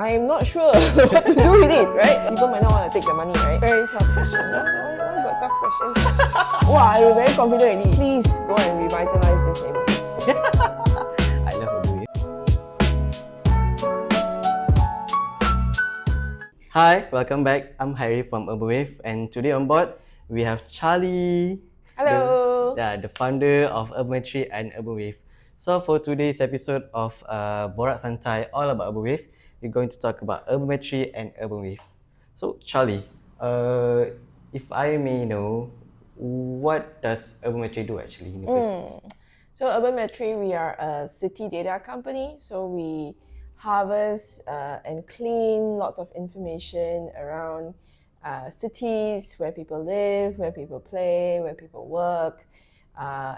I'm not sure what to do with it, right? People might not want to take the money, right? Very tough question. Why got tough questions? Wow, I'm very confident already. Please go and revitalize this neighborhood. I love UrbanWave. Hi, welcome back. I'm Harry from UrbanWave, and today on board we have Charlie. Hello. The founder of UrbanMetry and UrbanWave. So for today's episode of Borak Santai, all about UrbanWave, we're going to talk about UrbanMetry and UrbanWave. So Charlie, if I may know, what does UrbanMetry do actually in the first place? So UrbanMetry, we are a city data company. So we harvest and clean lots of information around cities, where people live, where people play, where people work,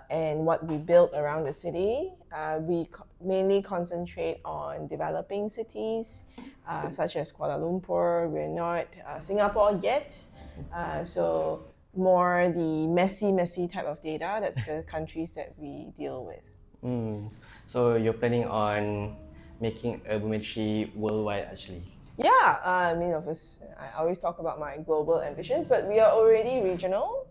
and what we build around the city. We mainly concentrate on developing cities, such as Kuala Lumpur. We're not Singapore yet. So more the messy type of data. That's the countries that we deal with. So you're planning on making UrbanMetry worldwide actually? Yeah, I mean, of course, I always talk about my global ambitions, but we are already regional.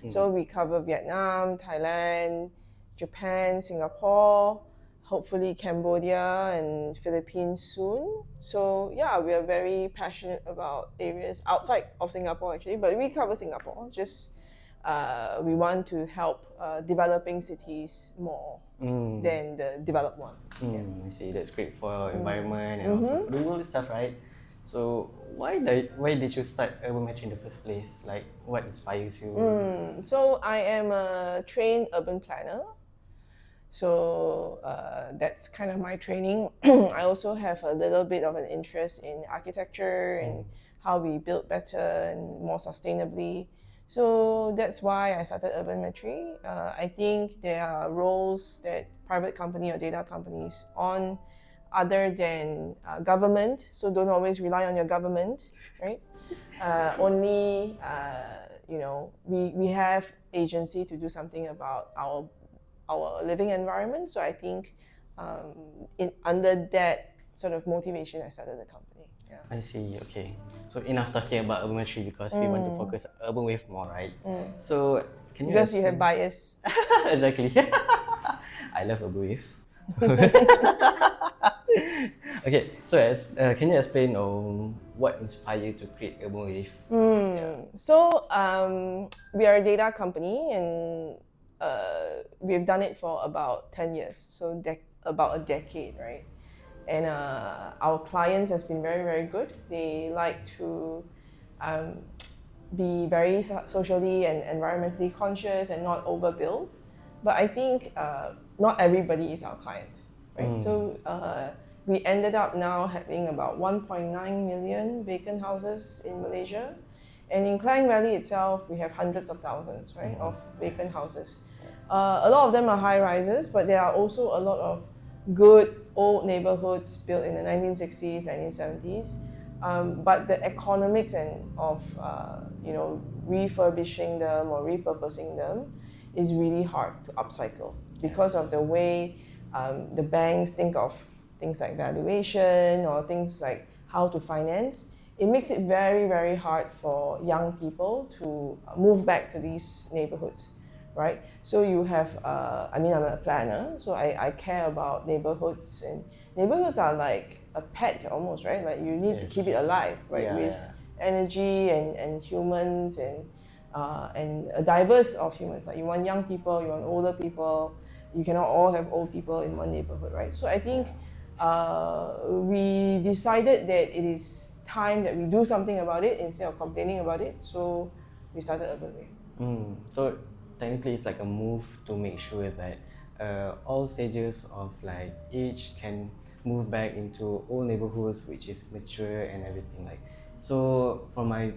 So we cover Vietnam, Thailand, Japan, Singapore, hopefully Cambodia and Philippines soon. So yeah, we are very passionate about areas outside of Singapore actually, but we cover Singapore. Just we want to help developing cities more than the developed ones. I see. That's great for environment and also for the world itself, right? So why did you start UrbanMetry in the first place? Like, what inspires you? So I am a trained urban planner. So that's kind of my training. I also have a little bit of an interest in architecture and how we build better and more sustainably. So that's why I started UrbanMetry. I think there are roles that private company or data companies on other than government. So don't always rely on your government, right? Only we have agency to do something about our living environment. So I think under that sort of motivation, I started the company. Yeah. I see. Okay. So enough talking about UrbanMetry because we want to focus UrbanWave more, right? So can you Because you have bias. exactly. I love UrbanWave. Okay, so can you explain what inspired you to create UrbanWave? So we are a data company and we've done it for about 10 years, so about a decade, right? And our clients has been very, very good. They like to be very socially and environmentally conscious and not overbuild. But I think not everybody is our client, right? So we ended up now having about 1.9 million vacant houses in Malaysia. And in Klang Valley itself, we have hundreds of thousands, right, of vacant houses. A lot of them are high rises, but there are also a lot of good old neighborhoods built in the 1960s, 1970s. But the economics of refurbishing them or repurposing them is really hard to upcycle because of the way the banks think of things like valuation or things like how to finance. It makes it very, very hard for young people to move back to these neighborhoods, right? So you have, I'm a planner, so I care about neighborhoods, and neighborhoods are like a pet almost, right? Like you need to keep it alive, right? With energy and humans and a diverse of humans. Like you want young people, you want older people, you cannot all have old people in one neighborhood, right? So I think we decided that it is time that we do something about it instead of complaining about it. So we started UrbanWave. So technically, it's like a move to make sure that all stages of like age can move back into old neighborhoods, which is mature and everything. Like, so from my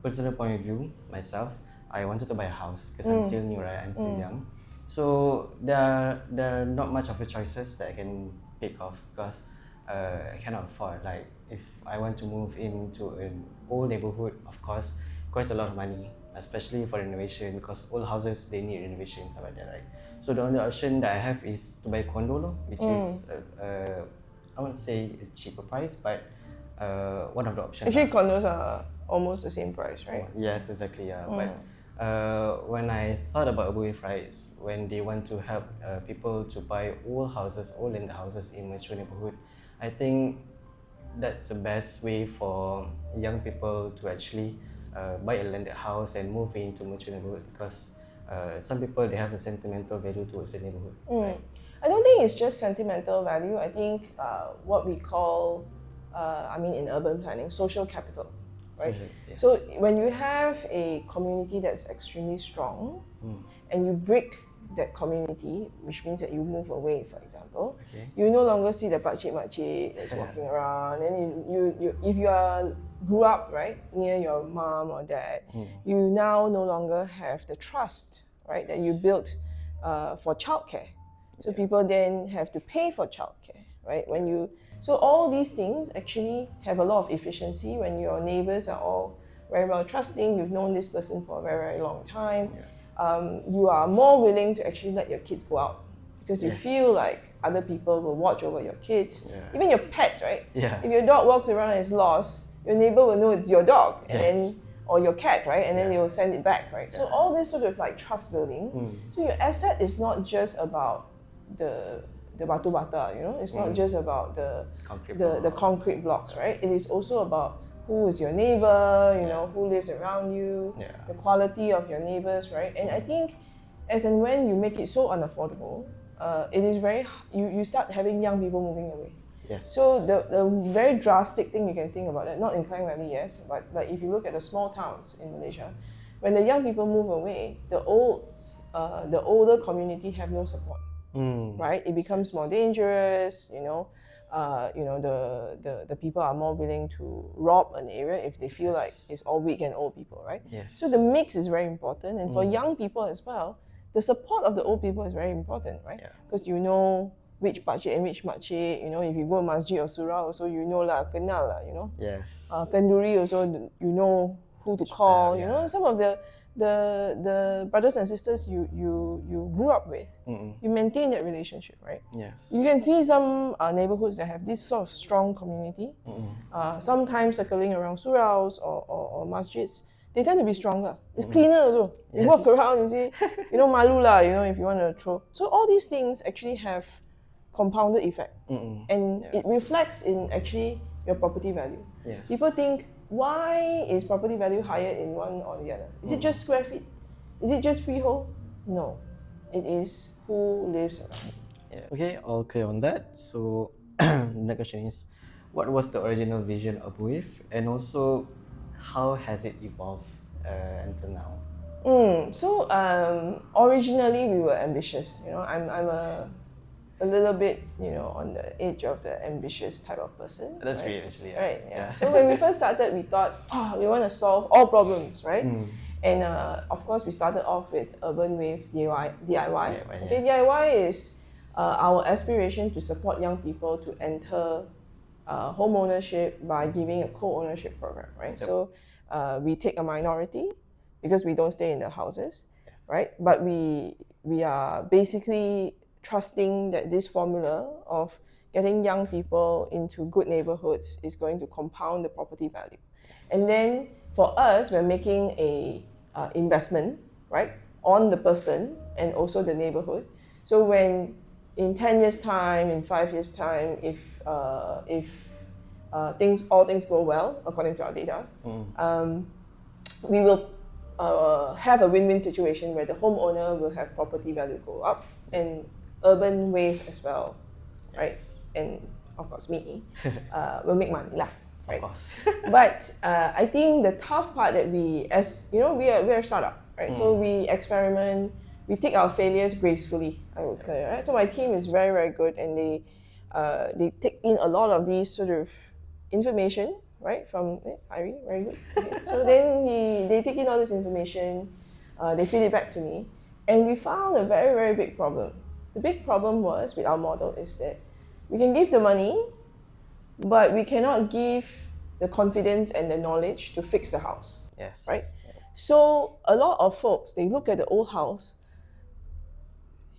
personal point of view, myself, I wanted to buy a house because I'm still new, right? I'm still young. So there are not much of the choices that I can pick of because I cannot afford. Like if I want to move into an old neighborhood, of course, costs a lot of money, especially for renovation because old houses they need renovation and stuff like that, right? So the only option that I have is to buy a condo, which is I won't say a cheaper price, but one of the options. Actually, condos are almost the same price, right? Yes, exactly. Yeah. But when I thought about UrbanWave, right, is when they want to help people to buy old houses, old landed houses in mature neighborhood, I think that's the best way for young people to actually buy a landed house and move into mature neighborhood, because some people, they have a sentimental value towards the neighborhood. Right? I don't think it's just sentimental value. I think what we call, in urban planning, social capital, right? Yeah. So when you have a community that's extremely strong, and you break that community, which means that you move away, for example, you no longer see the pakcik that's walking around, and you if you grew up right near your mom or dad, you now no longer have the trust, right, that you built for childcare. So people then have to pay for childcare, right? So all these things actually have a lot of efficiency when your neighbors are all very well trusting. You've known this person for a very, very long time. You are more willing to actually let your kids go out because you feel like other people will watch over your kids, even your pets, right? If your dog walks around and is lost, your neighbor will know it's your dog, and then or your cat, right? And then they will send it back, right? So all this sort of like trust building. So your asset is not just about the batu bata, it's not just about the concrete blocks, right? It is also about who is your neighbor, who lives around you, the quality of your neighbors, right? And I think as and when you make it so unaffordable, it is you start having young people moving away. Yes. So the very drastic thing you can think about it, not in Klang Valley, yes, but if you look at the small towns in Malaysia, when the young people move away, the older community have no support, right? It becomes more dangerous, the people are more willing to rob an area if they feel like it's all weak and old people, right? Yes. So the mix is very important, and for young people as well, the support of the old people is very important, right? Because you know which pakcik and which makcik, if you go masjid or surah also, kenal lah, Yes. Kenduri also, you know who to call, some of the brothers and sisters you grew up with, you maintain that relationship, right? Yes. You can see some neighborhoods that have this sort of strong community, sometimes circling around surahs or masjids. They tend to be stronger. It's cleaner also. You walk around, you see, malu lah, if you want to throw. So all these things actually have compounded effect, and it reflects in actually your property value. People think, why is property value higher in one or the other? Is it just square feet? Is it just freehold? No, it is who lives around. Okay, all clear on that. So the next question is, what was the original vision of UrbanWave, and also how has it evolved until now? So originally we were ambitious. I'm a little bit, on the edge of the ambitious type of person. That's great, actually. Right, yeah. So when we first started, we thought, we want to solve all problems, right? And of course, we started off with UrbanWave DIY. Okay, DIY is our aspiration to support young people to enter home ownership by giving a co-ownership program, right? So we take a minority because we don't stay in the houses, right? But we are basically trusting that this formula of getting young people into good neighborhoods is going to compound the property value. And then for us, we're making a investment, right, on the person and also the neighborhood. So when in 10 years time, in 5 years time, if all things go well according to our data, we will have a win-win situation where the homeowner will have property value go up and UrbanWave as well, right? And of course me will make money lah, right? Of course. But I think the tough part that we are a startup, right? So we experiment, we take our failures gracefully, I would say, right? So my team is very, very good, and they take in a lot of these sort of information, right, from Irie, very good. Okay. So then they take in all this information, they feed it back to me, and we found a very, very big problem. The big problem was with our model is that we can give the money, but we cannot give the confidence and the knowledge to fix the house. Yes. Right? So a lot of folks, they look at the old house,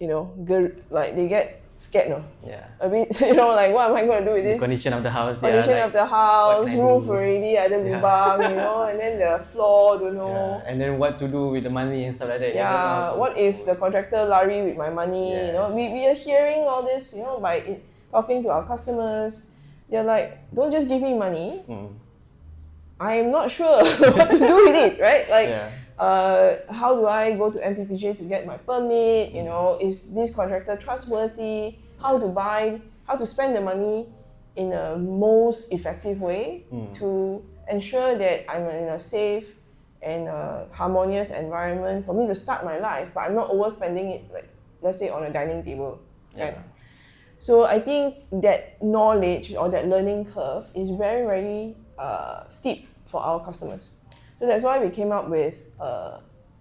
like they get scared, no? Yeah. A bit, like what am I going to do with The this? condition of the house. Condition of the house, can I roof do? already ada Yeah. lubang, and then the floor, don't Yeah. know. And then what to do with the money and stuff like that. You don't know how Yeah, to what if the contractor lari with my money? Yes. We are hearing all this, by talking to our customers. They're like, don't just give me money. I'm not sure what to do with it, right? Like, how do I go to MPPJ to get my permit? Is this contractor trustworthy? How to spend the money in a most effective way to ensure that I'm in a safe and harmonious environment for me to start my life, but I'm not overspending it, like, let's say, on a dining table. Right? So I think that knowledge or that learning curve is very, very steep for our customers. So that's why we came up with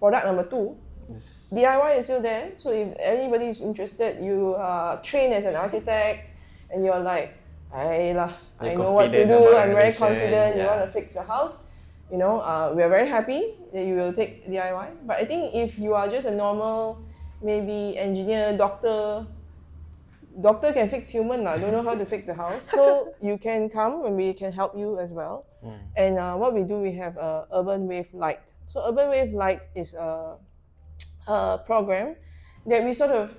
product number 2. Yes. DIY is still there. So if anybody is interested, you are trained as an architect and you're like, I know what to do, I'm very confident, you want to fix the house, we are very happy that you will take DIY. But I think if you are just a normal, maybe engineer, doctor can fix human, don't know how to fix the house. So you can come and we can help you as well. And what we do, we have UrbanWave Lite. So UrbanWave Lite is a program that we sort of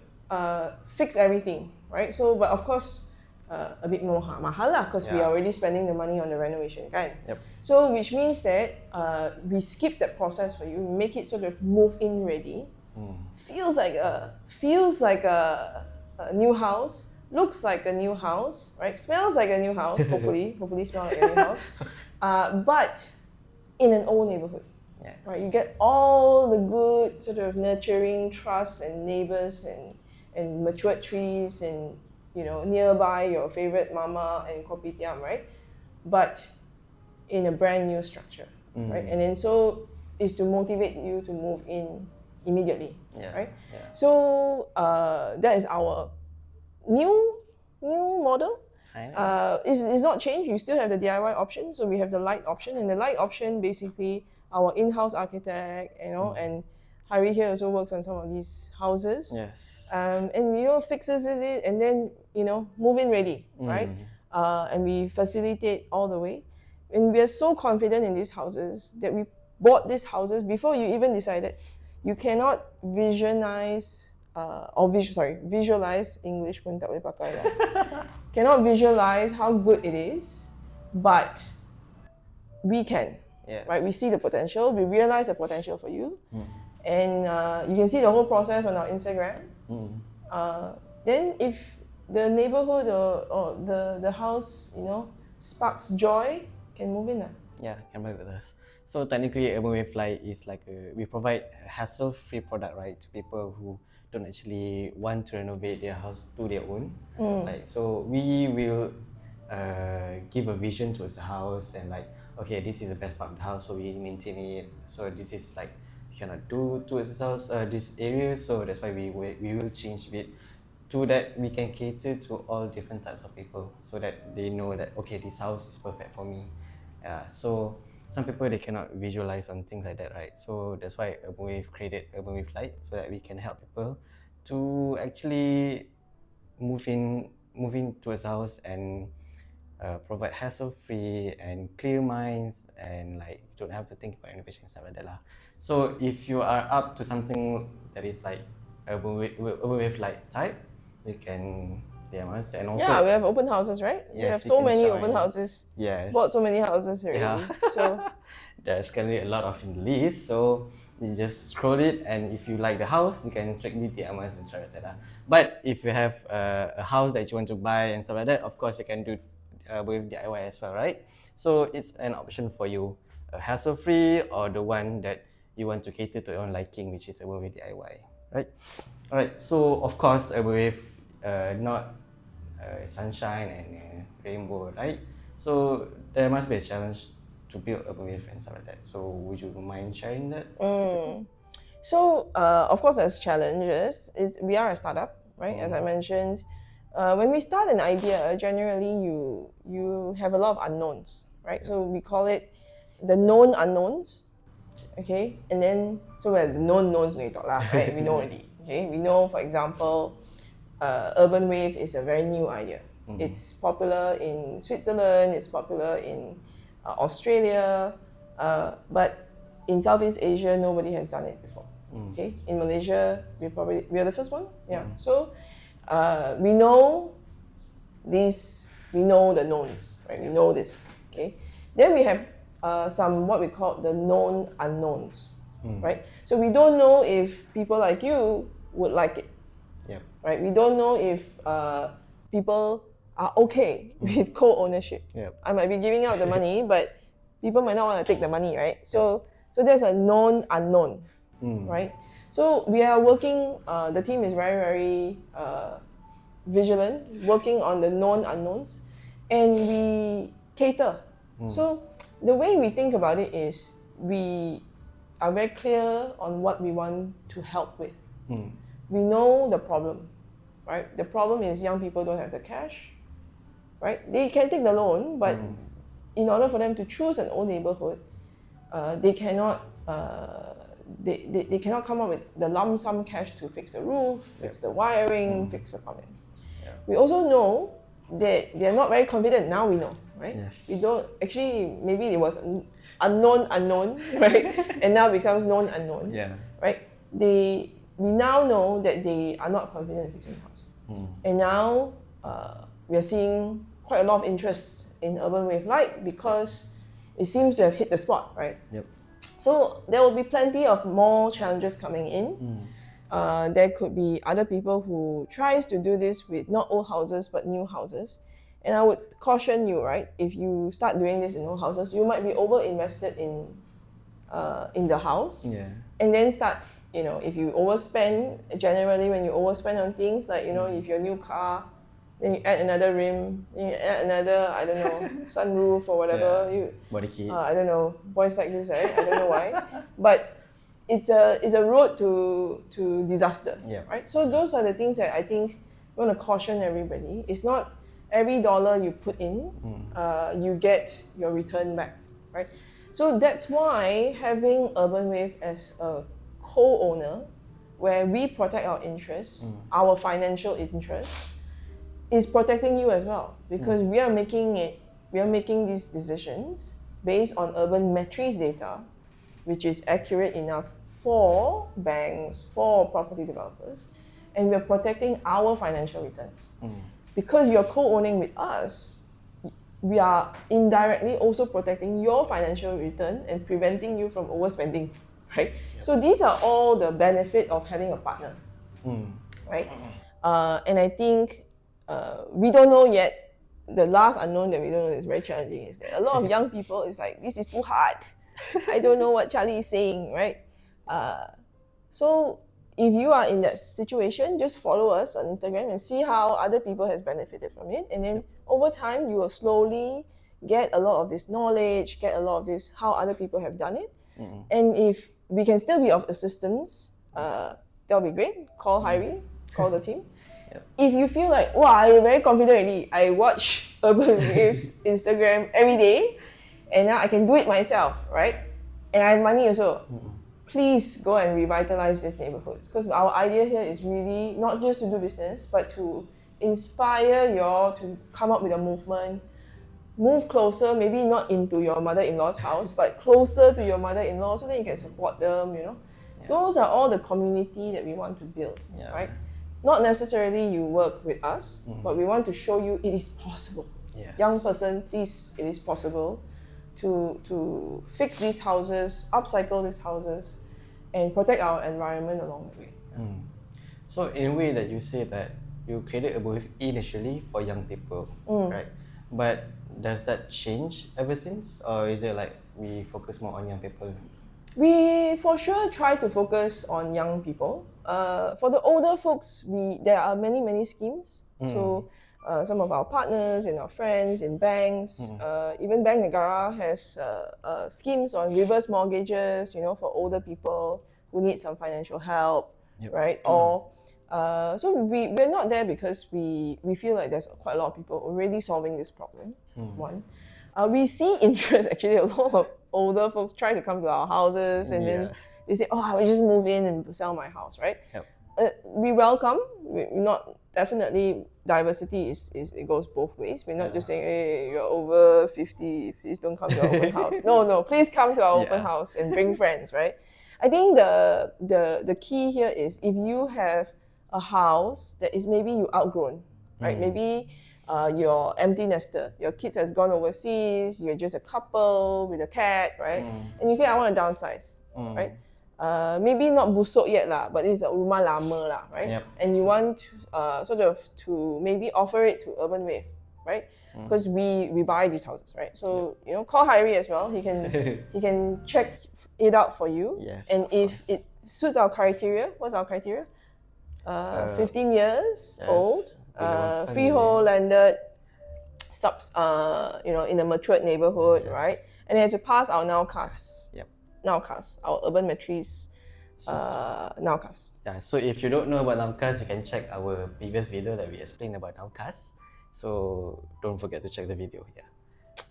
fix everything, right? So, but of course, a bit more mahal lah, because we are already spending the money on the renovation, kan? Yep. So, which means that we skip that process for you, make it sort of move-in ready. Feels like a new house, looks like a new house, right? Smells like a new house, hopefully smell like a new house, but in an old neighborhood. Yes. Right, you get all the good sort of nurturing trust and neighbors and matured trees and nearby your favorite mama and kopitiam, right? But in a brand new structure, right? And then so is to motivate you to move in immediately, right? Yeah. So that is our new model. It's not changed. You still have the DIY option. So we have the light option, and the light option basically our in-house architect, and Hari here also works on some of these houses. Yes. And fixes it, and then move in ready, right? And we facilitate all the way. And we are so confident in these houses that we bought these houses before you even decided. You cannot visualize English pun tak boleh pakai lah. Cannot visualize how good it is, but we can. Yes. Right? We see the potential. We realize the potential for you, and you can see the whole process on our Instagram. Then, if the neighborhood or the house, sparks joy, can move in. Yeah, can work with us. So technically, UrbanWave Lite is like we provide a hassle-free product, right, to people who don't actually want to renovate their house to their own. So we will give a vision towards the house and like, okay, this is the best part of the house, so we maintain it. So this is like we cannot do towards this house, this area. So that's why we will change a bit to that we can cater to all different types of people, so that they know that okay, this house is perfect for me. So some people, they cannot visualize on things like that, right? So that's why UrbanWave created UrbanWave Lite, so that we can help people to actually move in towards the house and provide hassle-free and clear minds, and like you don't have to think about renovation and stuff like that lah. So if you are up to something that is like UrbanWave Lite type, you can DM us. And also, we have open houses, right? Yes, we have so many open houses. Yes. Bought so many houses already. So there's currently a lot of in the list. So you just scroll it, and if you like the house, you can strictly DM us and stuff like that. But if you have a house that you want to buy and stuff like that, of course you can do with DIY as well, right? So it's an option for you, hassle-free or the one that you want to cater to your own liking, which is UrbanWave DIY, right? All right. So of course, UrbanWave not sunshine and rainbow, right? So there must be a challenge to build UrbanWave and stuff like that. So would you mind sharing that? So of course, there's challenges. We are a startup, right? As I mentioned, when we start an idea, generally you have a lot of unknowns, right? So we call it the known unknowns, okay? And then so we're the known knowns, right? We know already, okay? We know, for example, UrbanWave is a very new idea. It's popular in Switzerland, it's popular in Australia, but in Southeast Asia, nobody has done it before. Okay, in Malaysia, we're the first one. Yeah. So we know these, we know the knowns, right? We know this. Okay. Then we have some what we call the known unknowns, right? So we don't know if people like you would like it. Yep. Right? We don't know if people are okay with co-ownership. Yep. I might be giving out the money, but people might not want to take the money, right? So there's a known unknown, right? So we are working. The team is very very vigilant, working on the known unknowns, and we cater. So the way we think about it is we are very clear on what we want to help with. We know the problem, right? The problem is young people don't have the cash, right? They can take the loan, but in order for them to choose an old neighborhood, they cannot they cannot come up with the lump sum cash to fix the roof, fix the wiring, fix the plumbing. We also know that they're not very confident. Now we know, right? Yes. We don't actually, maybe it was unknown, right? And now becomes known unknown, Yeah. right? We now know that they are not confident in fixing the house. And now we are seeing quite a lot of interest in UrbanWave Lite because it seems to have hit the spot, right? Yep. So there will be plenty of more challenges coming in. There could be other people who tries to do this with not old houses but new houses. And I would caution you, right? If you start doing this in old houses, you might be over invested in the house. Yeah. And then start, if you overspend, generally when you overspend on things like, if your new car, then you add another rim, then you add another, I don't know, sunroof or whatever. Yeah. You, Body kit. I don't know, boys like this, right? I don't know why. But it's a road to disaster, Yeah. right? So those are the things that I think we want to caution everybody. It's not every dollar you put in, you get your return back, right? So that's why having UrbanWave as a co-owner, where we protect our interests, our financial interests, is protecting you as well, because we are making these decisions based on UrbanMetry's data, which is accurate enough for banks, for property developers, and we're protecting our financial returns. Because you're co-owning with us, we are indirectly also protecting your financial return and preventing you from overspending, right? So these are all the benefit of having a partner, right? And I think we don't know yet. The last unknown that we don't know is very challenging. Is that a lot of young people is like, this is too hard. I don't know what Charlie is saying, right? So if you are in that situation, just follow us on Instagram and see how other people has benefited from it. And then over time, you will slowly get a lot of this knowledge, get a lot of this, how other people have done it. And if we can still be of assistance, that'll be great. Call Hyrie, call the team. If you feel like, wow, I'm very confident already, I watch UrbanWave's Instagram every day, and now I can do it myself, right? And I have money also. Please go and revitalize these neighborhoods, because our idea here is really not just to do business, but to inspire you all to come up with a movement, move closer, maybe not into your mother-in-law's house, but closer to your mother-in-law so that you can support them, Those are all the community that we want to build, right? Not necessarily you work with us, but we want to show you it is possible. Yes. Young person, please, it is possible to fix these houses, upcycle these houses, and protect our environment along the way. So in a way that you say that you created UrbanWave initially for young people, right? But does that change ever since, or is it like we focus more on young people? We for sure try to focus on young people. For the older folks, there are many schemes. So some of our partners and our friends in banks, even Bank Negara has schemes on reverse mortgages, for older people who need some financial help, right? Or so we're not there because we feel like there's quite a lot of people already solving this problem. One, we see interest actually. A lot of older folks try to come to our houses, and then they say, "Oh, I will just move in and sell my house," right? We welcome. We're not definitely diversity is it goes both ways. We're not just saying, hey, you're over 50, please don't come to our open house. No, please come to our open Yeah. house and bring friends, right? I think the key here is if you have a house that is maybe you outgrown, right? Maybe you're empty nester, your kids has gone overseas, you're just a couple with a cat, right? And you say, I want to downsize, right? Maybe not busuk yet lah, but it's a rumah lama lah, right? Yep. And you want sort of to maybe offer it to UrbanWave, right? Because we buy these houses, right? So you know, call Hyrie as well. He can check it out for you. Yes, And of if course. it suits our criteria, what's our criteria? 15 years old, below 5 freehold, million. landed, you know, in a matured neighborhood, Yes. right? And it has to pass our nowcast. Yep. Nowcast, our UrbanMetry's nowcast. Yeah, so if you don't know about Nowcast, you can check our previous video that we explained about Nowcast. So don't forget to check the video. Yeah.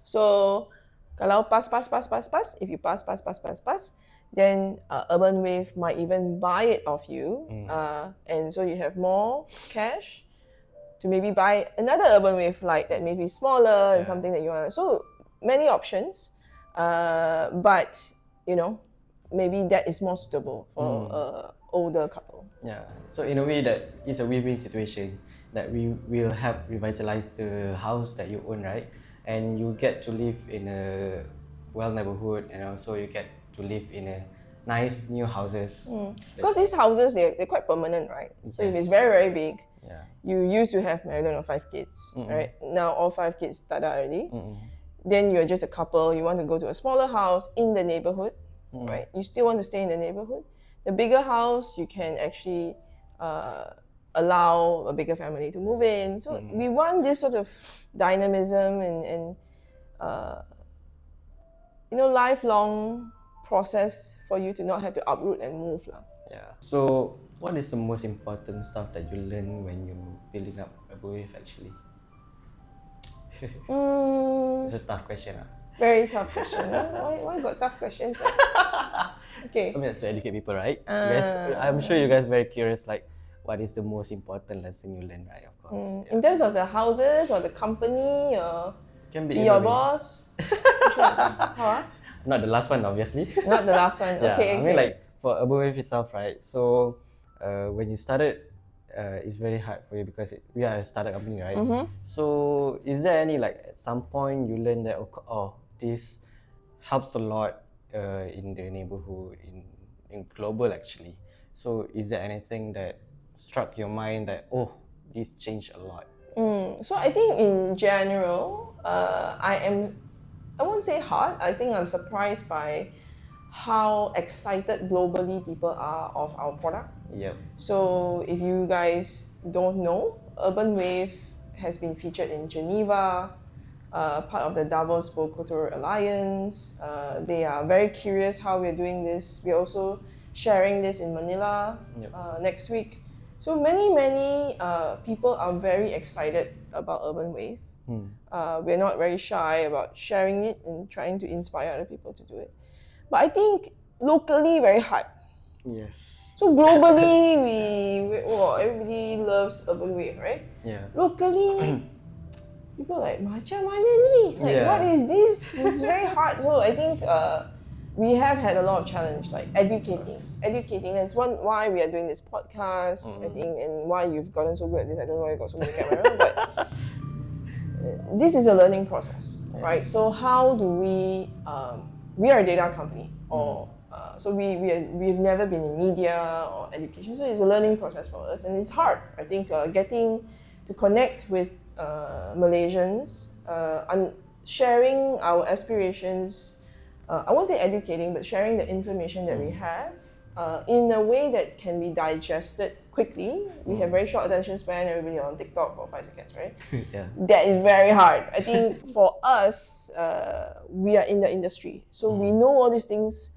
So kalau pass, if you pass, then UrbanWave might even buy it off you, and so you have more cash to maybe buy another UrbanWave Lite that may be smaller and something that you want. So many options, but you know, maybe that is more suitable for an older couple. Yeah. So in a way that it's a win-win situation that we will help revitalize the house that you own, right? And you get to live in a well neighborhood, and also you get to live in a nice new houses. Because these houses, they're quite permanent, right? So if it's Yes. very big, Yeah. you used to have, I don't know, 5 kids, right? Now all 5 kids start out already. Then you're just a couple, you want to go to a smaller house in the neighborhood, right? You still want to stay in the neighborhood. The bigger house, you can actually allow a bigger family to move in. So we want this sort of dynamism and you know, lifelong process for you to not have to uproot and move lah. Yeah. So what is the most important stuff that you learn when you're building up a UrbanWave actually? It's a tough question. Very tough question. Why got tough questions? Okay. I mean, to educate people, right? You guys, I'm sure you guys very curious, like, what is the most important lesson you learn, right? Of course. In terms of the houses or the company or Can be be your either way. boss? Which one? How? Not the last one, obviously. Not the last one. Yeah, Okay, I mean, like for UrbanWave itself, right? So when you started, it's very hard for you because we are a startup company, right? So is there any, like, at some point you learn that this helps a lot in the neighborhood, in global actually? So is there anything that struck your mind that this changed a lot? So I think in general, I won't say hard. I think I'm surprised by how excited globally people are of our product. Yep. So if you guys don't know, UrbanWave has been featured in Geneva, part of the Davos Bokultur Alliance. They are very curious how we're doing this. We're also sharing this in Manila next week. So many people are very excited about UrbanWave. We're not very shy about sharing it and trying to inspire other people to do it. But I think locally very hard. Yes. So globally, everybody loves UrbanWave, right? Yeah. Locally, people are like, macam mana ni? Like, what is this? It's very hard. So I think we have had a lot of challenge, like educating. That's why we are doing this podcast, I think, and why you've gotten so good at this. I don't know why you got so many cameras, but this is a learning process, right? So how do we are a data company, or so we've never been in media or education, so it's a learning process for us, and it's hard. I think getting to connect with Malaysians, and sharing our aspirations. I won't say educating, but sharing the information that we have in a way that can be digested quickly. We have very short attention span. Everybody on TikTok for 5 seconds, right? Yeah. That is very hard. I think for us, we are in the industry, so we know all these things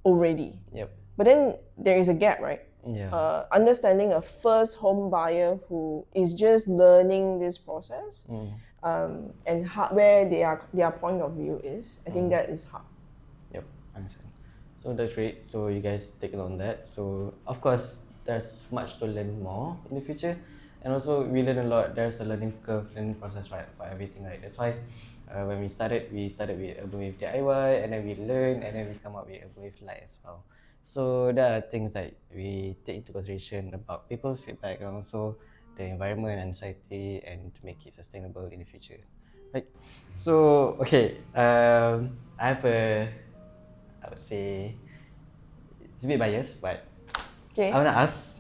already. Yep. But then there is a gap, right? Yeah. Understanding a first home buyer who is just learning this process, and where their point of view is, I think that is hard. Yep, understand. So that's great. So you guys take on that. So of course, there's much to learn more in the future. and also we learn a lot. There's a learning curve, learning process, right, for everything, right? That's why when we started with UrbanWave DIY, and then we learn, and then we come up with UrbanWave Lite as well. So there are things that we take into consideration about people's feedback, and also the environment and society, and to make it sustainable in the future, right? So okay, I have I would say it's a bit biased, but Okay. I wanna ask,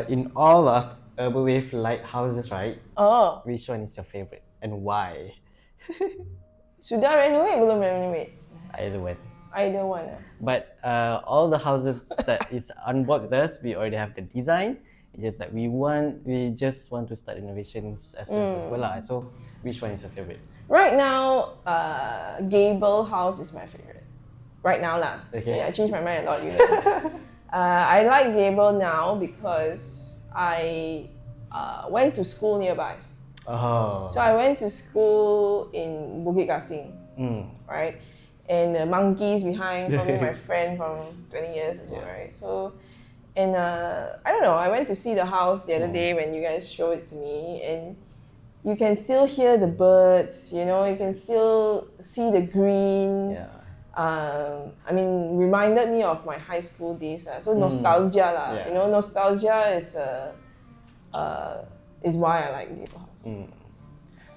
in all of UrbanWave Lite houses, right? Oh, Which one is your favorite and why? sudah renovate belum renovate? Either one. Either one. But all the houses that is on board with us, we already have the design. It's just that we just want to start renovations as soon as possible lah. So which one is your favorite? Right now, Gable House is my favorite. Right now lah. Okay. I changed my mind a lot, you know. I like Gable now because I went to school nearby. Oh. So I went to school in Bukit Kasing, right? And the monkeys behind, probably my friend from 20 years ago, right? So, and I don't know, I went to see the house the other day when you guys showed it to me, and you can still hear the birds, you know, you can still see the green. Yeah. I mean, reminded me of my high school days. So nostalgia lah. Yeah. You know, nostalgia is why I like Gable House.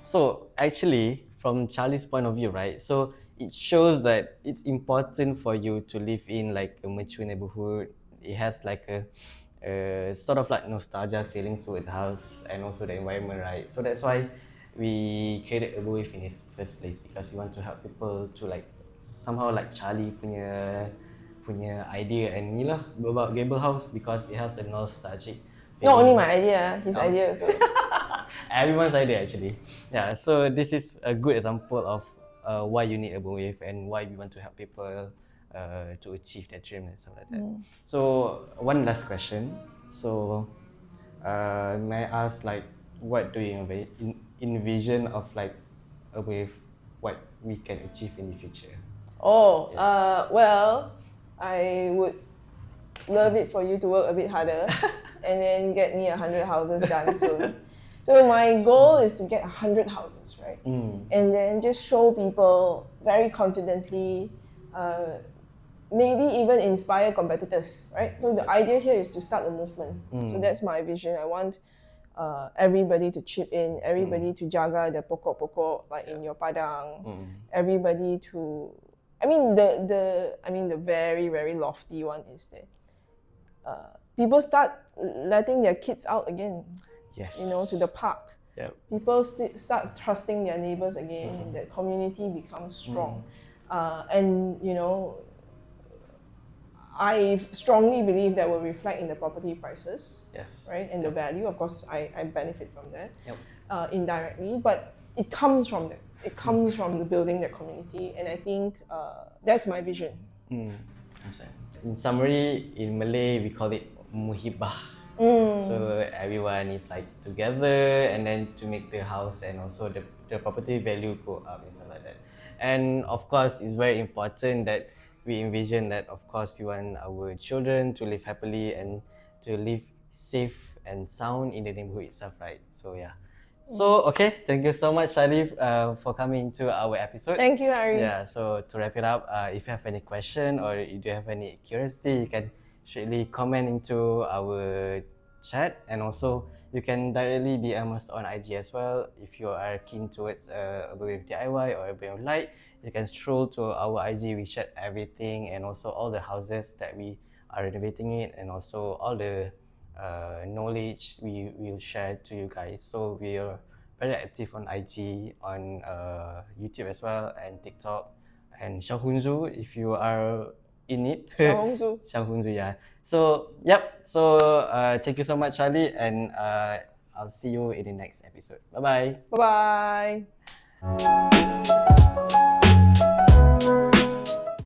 So actually, from Charlie's point of view, right? So it shows that it's important for you to live in like a mature neighborhood. It has like a sort of like nostalgia feelings to the house and also the environment, right? So that's why we created UrbanWave in the first place, because we want to help people to like somehow like Charlie punya idea and ni lah about Gable House, because it has a nostalgic Not only feeling. my idea, his idea also. Everyone's idea actually. Yeah, so this is a good example of why you need UrbanWave and why we want to help people to achieve their dream and stuff like that. So one last question. So may I ask, like, what do you envision of like UrbanWave, what we can achieve in the future? Oh, well, I would love it for you to work a bit harder and then get me 100 houses done soon. So my goal is to get 100 houses, right? And then just show people very confidently, maybe even inspire competitors, right? So the idea here is to start a movement. So that's my vision. I want everybody to chip in, everybody to jaga the pokok-pokok like in your padang, everybody to, the very, very lofty one is that people start letting their kids out again. Yes. You know, to the park. Yep. People start trusting their neighbors again. That community becomes strong, and you know, I strongly believe that will reflect in the property prices. Yes. Right, and the value. Of course, I benefit from that indirectly, but it comes from that. It comes from the building that community, and I think that's my vision. In summary, in Malay we call it muhibah. So everyone is like together, and then to make the house and also the property value go up and stuff like that. And of course, it's very important that we envision that, of course, we want our children to live happily and to live safe and sound in the neighborhood itself, right? So yeah. So okay, thank you so much, Sharif, for coming to our episode. Thank you, Harry. Yeah. So to wrap it up, if you have any question or if you have any curiosity, you can straightly comment into our chat, and also you can directly DM us on IG as well. If you are keen towards UrbanWave DIY or UrbanWave Lite, you can stroll to our IG. We share everything, and also all the houses that we are renovating it, and also all the knowledge we will share to you guys. So we are very active on IG, on YouTube as well, and TikTok, and Xiaohunzu if you are in it. Xiaohongsu. Xiaohunzu, yeah. So yep. So thank you so much, Charlie, and I'll see you in the next episode. Bye bye. Bye bye.